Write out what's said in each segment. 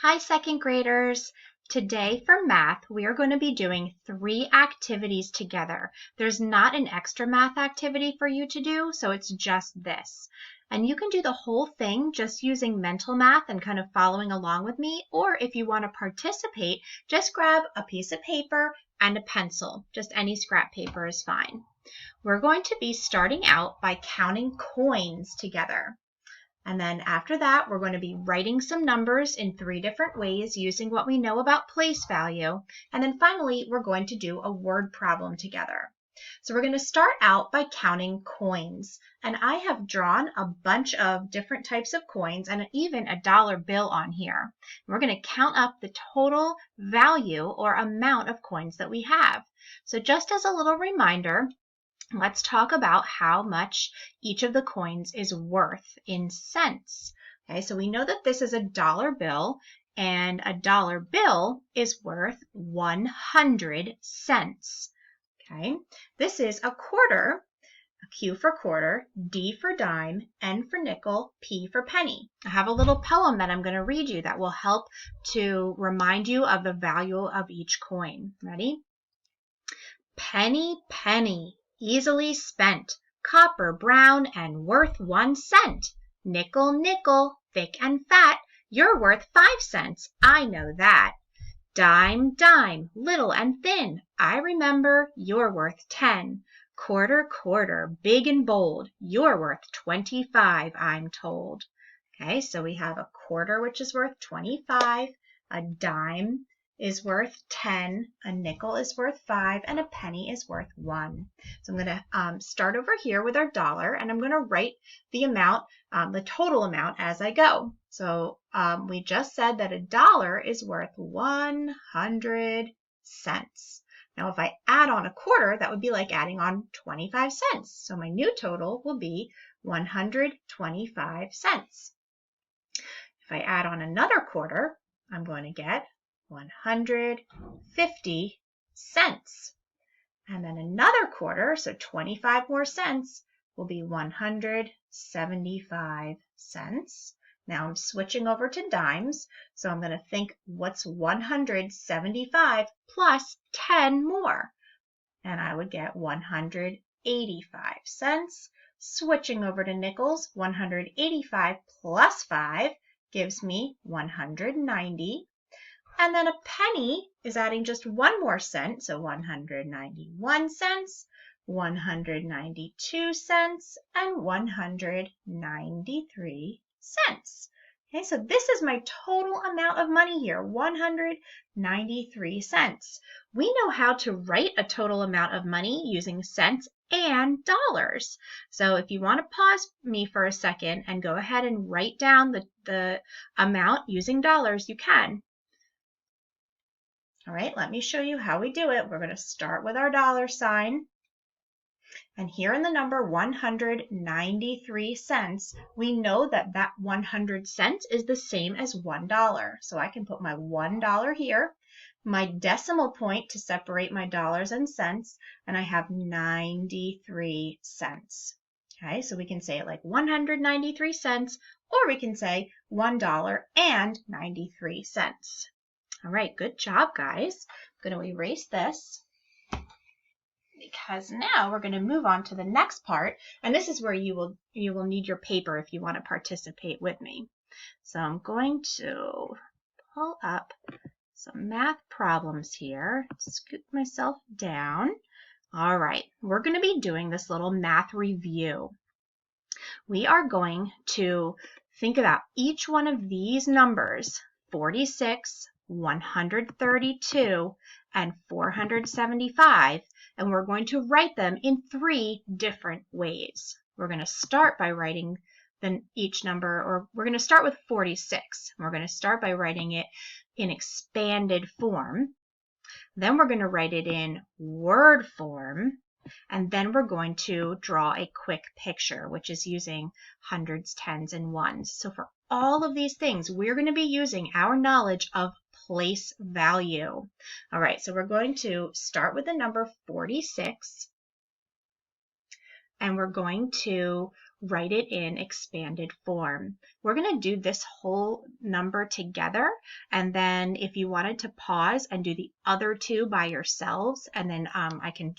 Hi, second graders. Today for math, we are going to be doing 3 activities together. There's not an extra math activity for you to do, so it's just this. And you can do the whole thing just using mental math and kind of following along with me, or if you want to participate, just grab a piece of paper and a pencil. Just any scrap paper is fine. We're going to be starting out by counting coins together. And then after that, we're going to be writing some numbers in 3 different ways using what we know about place value. And then finally, we're going to do a word problem together. So we're going to start out by counting coins. And I have drawn a bunch of different types of coins and even a dollar bill on here. We're going to count up the total value or amount of coins that we have. So just as a little reminder, let's talk about how much each of the coins is worth in cents. Okay, so we know that this is a dollar bill, and a dollar bill is worth 100 cents. Okay, this is a quarter, a Q for quarter, D for dime, N for nickel, P for penny. I have a little poem that I'm going to read you that will help to remind you of the value of each coin. Ready? Penny, penny, easily spent, copper brown and worth 1 cent. Nickel, nickel, thick and fat, you're worth 5 cents, I know that. Dime, dime, little and thin, I remember you're worth 10. Quarter, quarter, big and bold, you're worth 25, I'm told. Okay, so we have a quarter, which is worth 25, a dime is worth 10, a nickel is worth 5, and a penny is worth 1. So I'm going to start over here with our dollar, and I'm going to write the amount, the total amount as I go. So we just said that a dollar is worth 100 cents. Now if I add on a quarter, that would be like adding on 25 cents. So my new total will be 125 cents. If I add on another quarter, I'm going to get 150 cents. And then another quarter, so 25 more cents, will be 175 cents. Now I'm switching over to dimes, so I'm going to think what's 175 plus 10 more? And I would get 185 cents. Switching over to nickels, 185 plus 5 gives me 190. And then a penny is adding just 1 more cent, so 191 cents, 192 cents, and 193 cents. Okay, so this is my total amount of money here, 193 cents. We know how to write a total amount of money using cents and dollars. So if you want to pause me for a second and go ahead and write down the amount using dollars, you can. All right, let me show you how we do it. We're going to start with our dollar sign. And here in the number 193 cents, we know that that 100 cents is the same as $1. So I can put my $1 here, my decimal point to separate my dollars and cents, and I have 93 cents. Okay, so we can say it like 193 cents, or we can say $1.93. All right, good job, guys. I'm going to erase this because now we're going to move on to the next part, and this is where you will need your paper if you want to participate with me. So I'm going to pull up some math problems here, scoot myself down. All right, we're going to be doing this little math review. We are going to think about each one of these numbers, 46, 132, and 475, and we're going to write them in 3 different ways. We're going to start by writing each number, or we're going to start with 46. We're going to start by writing it in expanded form. Then we're going to write it in word form. And then we're going to draw a quick picture, which is using hundreds, tens, and ones. So for all of these things, we're going to be using our knowledge of place value. All right, so we're going to start with the number 46. And we're going to write it in expanded form. We're going to do this whole number together, and then if you wanted to pause and do the other two by yourselves, and then I can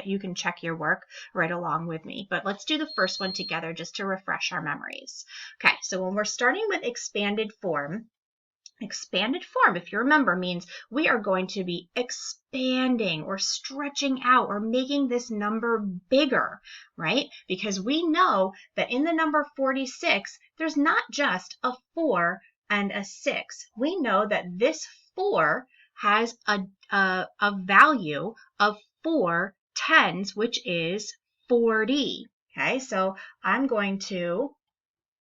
you can check your work right along with me. But let's do the first one together just to refresh our memories. Okay, so when we're starting with expanded form, if you remember, means we are going to be expanding or stretching out or making this number bigger, right? Because we know that in the number 46, there's not just a 4 and a 6. We know that this 4 has a value of 4 tens, which is 40. Okay, so I'm going to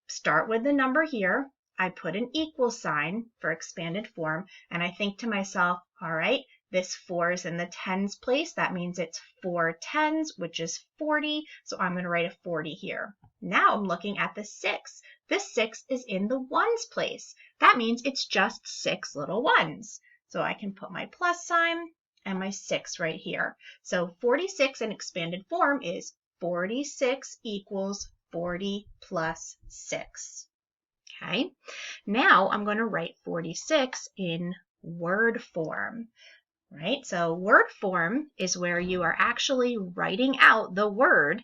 start with the number here. I put an equal sign for expanded form, and I think to myself, all right, this 4 is in the tens place. That means it's 4 tens, which is 40. So I'm going to write a 40 here. Now I'm looking at the 6. This 6 is in the ones place. That means it's just 6 little ones. So I can put my plus sign and my 6 right here. So 46 in expanded form is 46 equals 40 plus 6. Okay, now I'm going to write 46 in word form, right? So word form is where you are actually writing out the word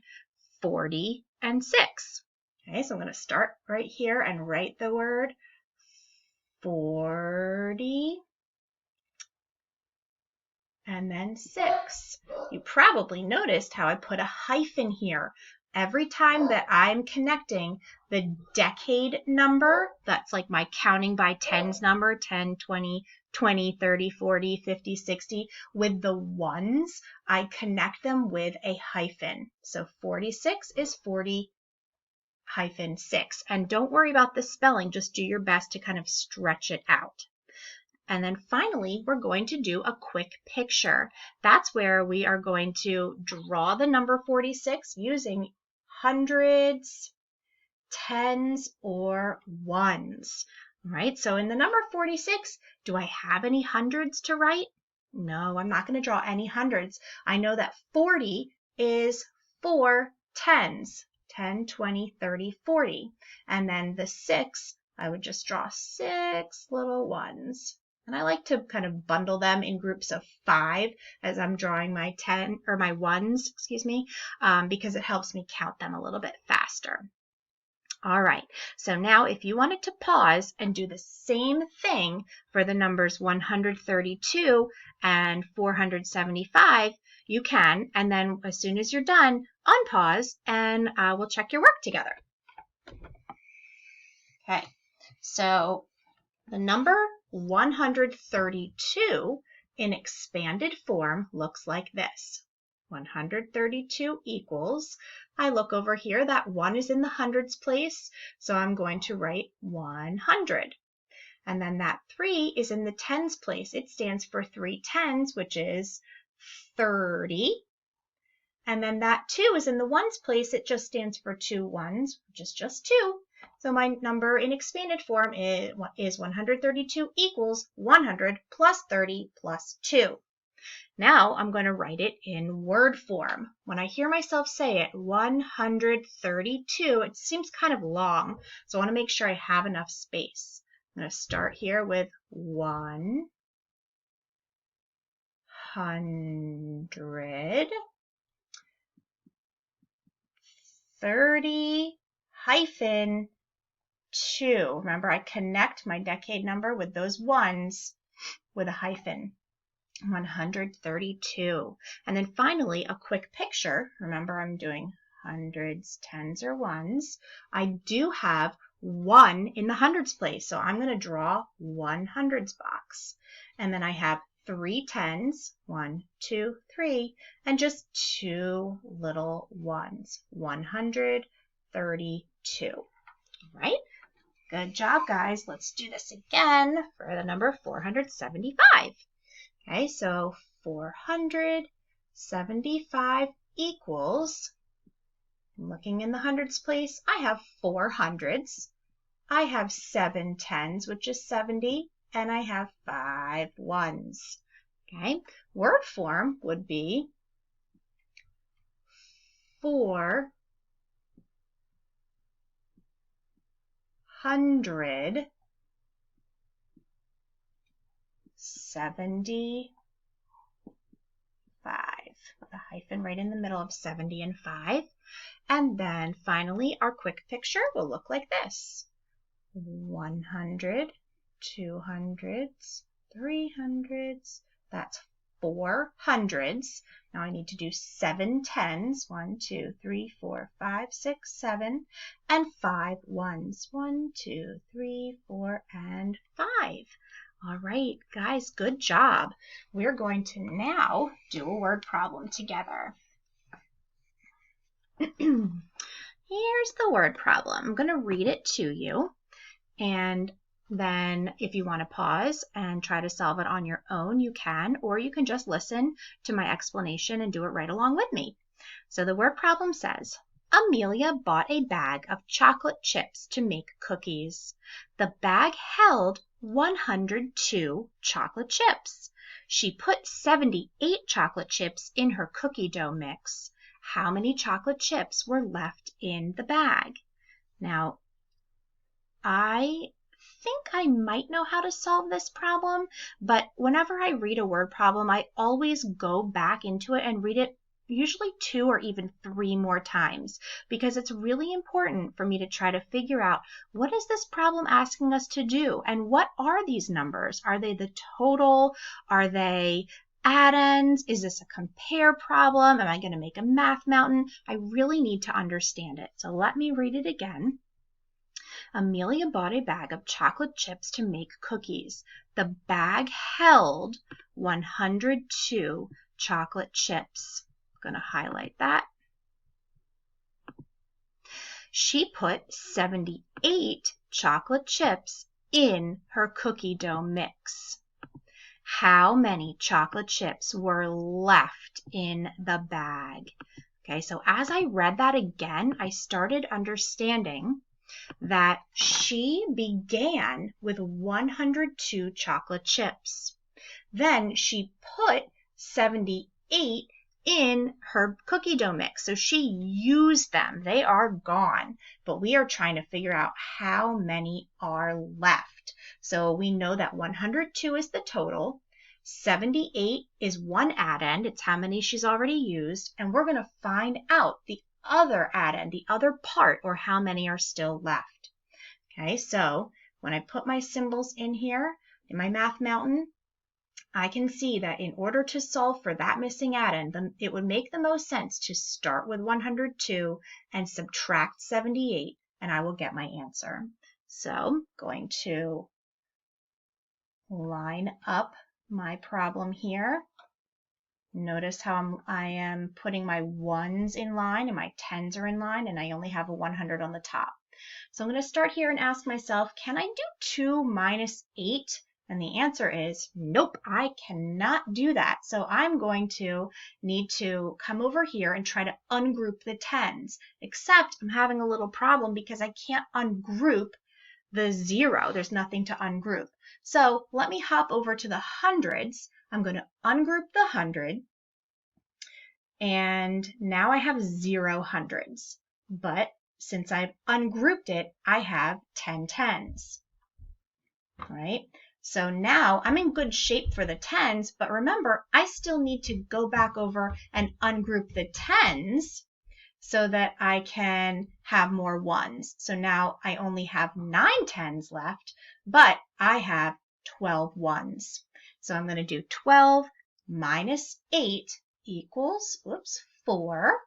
40 and 6. Okay, so I'm going to start right here and write the word 40 and then 6. You probably noticed how I put a hyphen here. Every time that I'm connecting the decade number, that's like my counting by tens number, 10, 20, 20, 30, 40, 50, 60, with the ones, I connect them with a hyphen. So 46 is 40 hyphen 6. And don't worry about the spelling, just do your best to kind of stretch it out. And then finally, we're going to do a quick picture. That's where we are going to draw the number 46 using hundreds, tens, or ones. All right, so in the number 46, do I have any hundreds to write? No, I'm not going to draw any hundreds. I know that 40 is 4 tens, 10, 20, 30, 40. And then the 6, I would just draw 6 little ones. And I like to kind of bundle them in groups of 5 as I'm drawing my my ones, because it helps me count them a little bit faster. All right, so now if you wanted to pause and do the same thing for the numbers 132 and 475, you can. And then as soon as you're done, unpause and we'll check your work together. Okay, so the number 132 in expanded form looks like this. 132 equals, I look over here, that 1 is in the hundreds place, so I'm going to write 100. And then that 3 is in the tens place. It stands for 3 tens, which is 30. And then that 2 is in the ones place. It just stands for 2 ones, which is just 2. So my number in expanded form is 132 equals 100 plus 30 plus 2. Now I'm going to write it in word form. When I hear myself say it, 132, it seems kind of long, so I want to make sure I have enough space. I'm going to start here with 100, 30 hyphen 2. Remember, I connect my decade number with those ones with a hyphen. 132. And then finally, a quick picture. Remember, I'm doing hundreds, tens, or ones. I do have 1 in the hundreds place, so I'm going to draw 1 hundreds box. And then I have 3 tens, 1, 2, 3, and just 2 little ones, 132. All right? Good job, guys. Let's do this again for the number 475. Okay, so 475 equals, looking in the hundreds place, I have 4 hundreds. I have 7 tens, which is 70, and I have 5 ones. Okay, word form would be 4 175. With a hyphen right in the middle of 70 and 5. And then finally, our quick picture will look like this. 100, 200s, 300s, that's 4 hundreds. Now I need to do 7 tens, 1, 2, 3, 4, 5, 6, 7, and 5 ones, 1, 2, 3, 4, and 5. All right, guys, good job. We're going to now do a word problem together. Here's the word problem. I'm going to read it to you. And then if you want to pause and try to solve it on your own, you can, or you can just listen to my explanation and do it right along with me. So the word problem says, Amelia bought a bag of chocolate chips to make cookies. The bag held 102 chocolate chips. She put 78 chocolate chips in her cookie dough mix. How many chocolate chips were left in the bag? Now, I think I might know how to solve this problem, but whenever I read a word problem, I always go back into it and read it usually 2 or even 3 more times, because it's really important for me to try to figure out what is this problem asking us to do, and what are these numbers? Are they the total? Are they add-ins? Is this a compare problem? Am I going to make a math mountain? I really need to understand it. So let me read it again. Amelia bought a bag of chocolate chips to make cookies. The bag held 102 chocolate chips. I'm going to highlight that. She put 78 chocolate chips in her cookie dough mix. How many chocolate chips were left in the bag? Okay, so as I read that again, I started understanding that she began with 102 chocolate chips. Then she put 78 in her cookie dough mix. So she used them. They are gone. But we are trying to figure out how many are left. So we know that 102 is the total. 78 is one add-in. It's how many she's already used. And we're going to find out the other add-in, the other part, or how many are still left. Okay, so when I put my symbols in here, in my math mountain, I can see that in order to solve for that missing add-in, it would make the most sense to start with 102 and subtract 78, and I will get my answer. So I'm going to line up my problem here. Notice how I am putting my ones in line and my tens are in line, and I only have a 100 on the top. So I'm going to start here and ask myself, can I do 2 minus 8? And the answer is, nope, I cannot do that. So I'm going to need to come over here and try to ungroup the tens, except I'm having a little problem because I can't ungroup the 0. There's nothing to ungroup. So let me hop over to the hundreds. I'm going to ungroup the 100, and now I have 0 hundreds. But since I've ungrouped it, I have 10 tens. All right? So now I'm in good shape for the tens, but remember, I still need to go back over and ungroup the tens so that I can have more ones. So now I only have 9 tens left, but I have 12 ones. So I'm going to do 12 minus 8 equals, 4.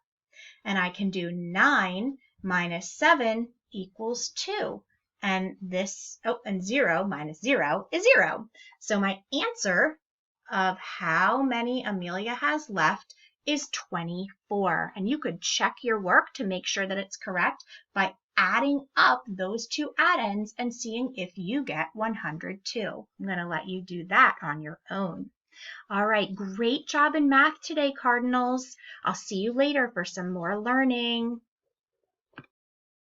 And I can do 9 minus 7 equals 2. And and 0 minus 0 is 0. So my answer of how many Amelia has left is 24. And you could check your work to make sure that it's correct by adding up those 2 add-ins and seeing if you get 102. I'm going to let you do that on your own. All right, great job in math today, Cardinals. I'll see you later for some more learning.